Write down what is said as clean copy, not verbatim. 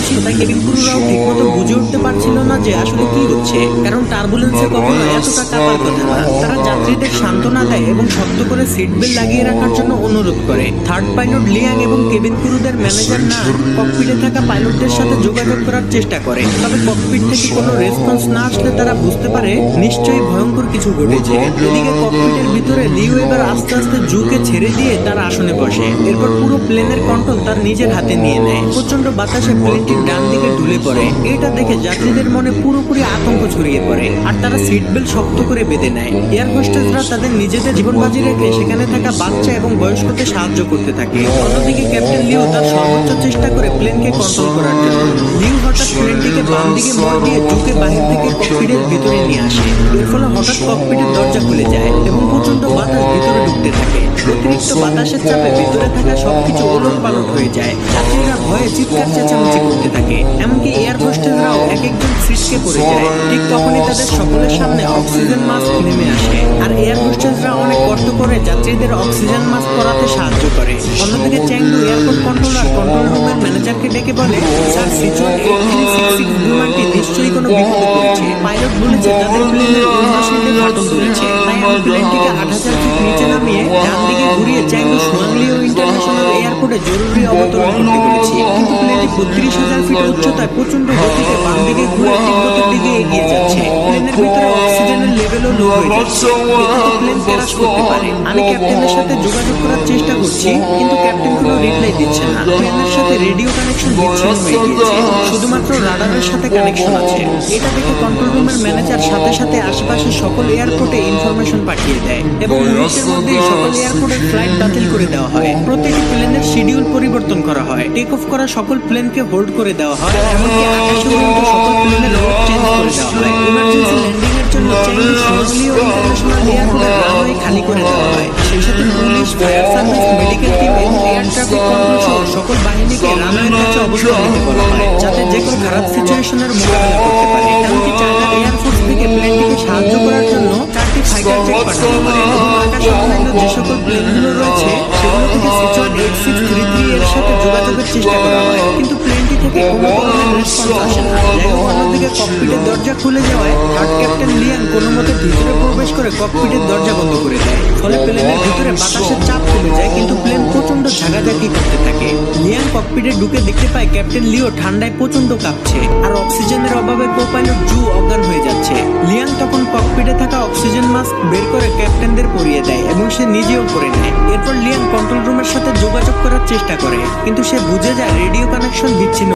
হচ্ছিল তাই কেবিন ক্রুরাও ঠিকমতো বুঝে উঠতে পারছিল না যে আসলে কি হচ্ছে, কারণ টার্বুলেন্সে কখনো এতটা কাঁপার কথা না। তারা যাত্রীদের সান্ত্বনা দেয় এবং শক্ত করে সিট বেল্ট লাগিয়ে রাখার জন্য অনুরোধ করে। থার্ড পাইলট লিয়াং এবং কেবিন ক্রুদের ম্যানেজার না ককপিটে থাকা পাইলটদের সাথে যোগাযোগ করার চেষ্টা করে, তবে ককপিট থেকে কোনো রেসপন্স না আসলে তারা বুঝতে পারে নিশ্চয়ই ভয়ঙ্কর কিছু ঘটেছে। এদিকে ককপিটের ভিতরে লিও এবার আস্তে আস্তে জুকে ছেড়ে দিয়ে তার আসনে বসে। এরপর পুরো প্লেনের কন্ট্রোল তার নিজের হাতে নিয়ে নেয়। প্রচন্ড বাতাসে প্লেনটি ডান দিকে ঢুলে পড়ে। এটা দেখে যাত্রীদের মনে পুরোপুরি আতঙ্ক ছড়িয়ে পড়ে আর তারা সিট বেল্ট শক্ত করে বেঁধে নেয়। এয়ার হোস্টেসরা তাদের নিজেদের জীবন বাজি রেখে সেখানে থাকা বাচ্চা এবং বয়স্কদের সাহায্য করতে থাকে। অন্যদিকে ক্যাপ্টেন লিও তার সর্বোচ্চ চেষ্টা করে প্লেনকে কন্ট্রোল করার জন্য। লিও হঠাৎ প্লেনটিকে বাম দিকে মোড় দিয়ে জুকে বাহির থেকে ককপিটের ভিতরে নিয়ে আসে। এর ফলে হঠাৎ ককপিটের দরজা খুলে যায় এবং প্রচন্ড বাতাস ভিতরে ঢুকতে থাকে। অতিরিক্ত বাতাসের চাপে ভিতরে থাকা সবকিছু ওলটপালট হয়ে যায়। যাত্রীরা ভয়ে চিৎকার চেঁচামেচি করতে থাকে, এমনকি এয়ার হোস্টেসরাও এক একজন ছিটকে পড়ে যায়। ঠিক তখনই তাদের সকলের সামনে অক্সিজেন মাস্ক নেমে আসে আর এয়ার হোস্টেসরা অনেক কষ্ট করে যাত্রীদের অক্সিজেন মাস্ক পরাতে সাহায্য করে। অন্যদিকে চ্যাংডু এয়ারপোর্ট কন্ট্রোলার কন্ট্রোল রুমের ম্যানেজারকে ডেকে বলে, স্যার সিচুয়ান 8366 বিমানটি নিশ্চয়ই কোনো বিপদে পড়েছে। পাইলট বলেছে তাদের প্লেনের উইন্ডোশিল্ডে ফাটল ধরেছে, তাই আমি প্লেনটিকে 8000 ফিট নিচে নামিয়ে ডান দিকে ঘুরিয়ে চ্যাংডু সুয়াংলিও ইন্টারন্যাশনাল এয়ারপোর্টে জরুরি অবতরণ করতে বলেছি। কিন্তু প্লেনটি 32000 ফিট উচ্চতায় প্রচন্ড গতিতে বাম দিকে ঘুরে তিব্বতের দিকে এগিয়ে যাচ্ছে। প্লেনের ভিতরে অক্সিজেনের লেভেলও লো হয়ে যাচ্ছে। এতে প্লেন ক্র্যাশ করতে পারে। আমি ক্যাপ্টেনের সাথে যোগাযোগ করার চেষ্টা করছি, কিন্তু ক্যাপ্টেন কোনো রিপ্লাই দিচ্ছে না। প্লেনের সাথে রেডিও কানেকশন বিচ্ছিন্ন হয়ে গিয়েছে, শুধুমাত্র রাডারের সাথে কানেকশন আছে। এটা দেখে কন্ট্রোল রুমের ম্যানেজার সাথে সাথে আশেপাশের সকল এয়ারপোর্টে ইনফরমেশন পাঠিয়ে দেয় এবং মুহূর্তের মধ্যেই সকল এয়ারপোর্টের ফ্লাইট বাতিল করে দেওয়া হয়। প্রতিটি প্লেনের শিডিউল পরিবর্তন করা হয়। টেক অফ করা সকল প্লেনকে হোল্ড করে দেওয়া হয়, এমনকি আকাশে উড়ন্ত সকল প্লেনের রুট চেঞ্জ করে দেওয়া হয়। ইমার্জেন্সি ল্যান্ডিং এর জন্য চ্যাংডু সুয়াংলিও ইন্টারন্যাশনাল এয়ারপোর্টের রানওয়ে খালি করে দেওয়া হয়। সেই সাথে police, fire service, medical team এবং এয়ার ট্রাফিক কন্ট্রোল সহ সকল বাহিনীকে রানওয়ের কাছে অবস্থান নিতে বলা হয়, যাতে যে কোনো খারাপ সিচুয়েশনের মোকাবেলা করতে পারে। এমনকি চায়না এয়ারফোর্স থেকে প্লেনটিকে সাহায্য করার জন্য 4টি ফাইটার জেট পাঠানো হয় এবং আকাশে অন্যান্য যে সকল প্লেনগুলো রয়েছে সেগুলো থেকে সিচুয়ান 8633 এর সাথে যোগাযোগের চেষ্টা করা হয়, কিন্তু প্লেনটি থেকে কোনো ধরনের রেসপন্স আসে না। যাই হোক, অন্যদিকে ককপিটের দরজা খুলে যাওয়ায় থার্ড ক্যাপ্টেন লিয়াং কোনো মতে ভিতরে প্রবেশ করে ককপিটের দরজা বন্ধ করে দেয়। ফলে প্লেনের ভিতরে বাতাসের চাপ কমে যায়, কিন্তু প্লেন প্রচন্ড ঝাঁকাঝাঁকি করতে থাকে। লিয়াং ককপিটে ঢুকে দেখতে পায় ক্যাপ্টেন লিও ঠান্ডায় প্রচন্ড কাঁপছে আর অক্সিজেনের অভাবে কো-পাইলট জু অজ্ঞান হয়ে যাচ্ছে। লিয়াং তখন ককপিটে থাকা অক্সিজেন মাস্ক বের করে ক্যাপ্টেনদের পরিয়ে দেয় এবং সে নিজেও পরে নেয়। এরপর লিয়াং কন্ট্রোল রুমের সাথে যোগাযোগ করার চেষ্টা করে, কিন্তু সে বুঝে যায় রেডিও কানেকশন বিচ্ছিন্ন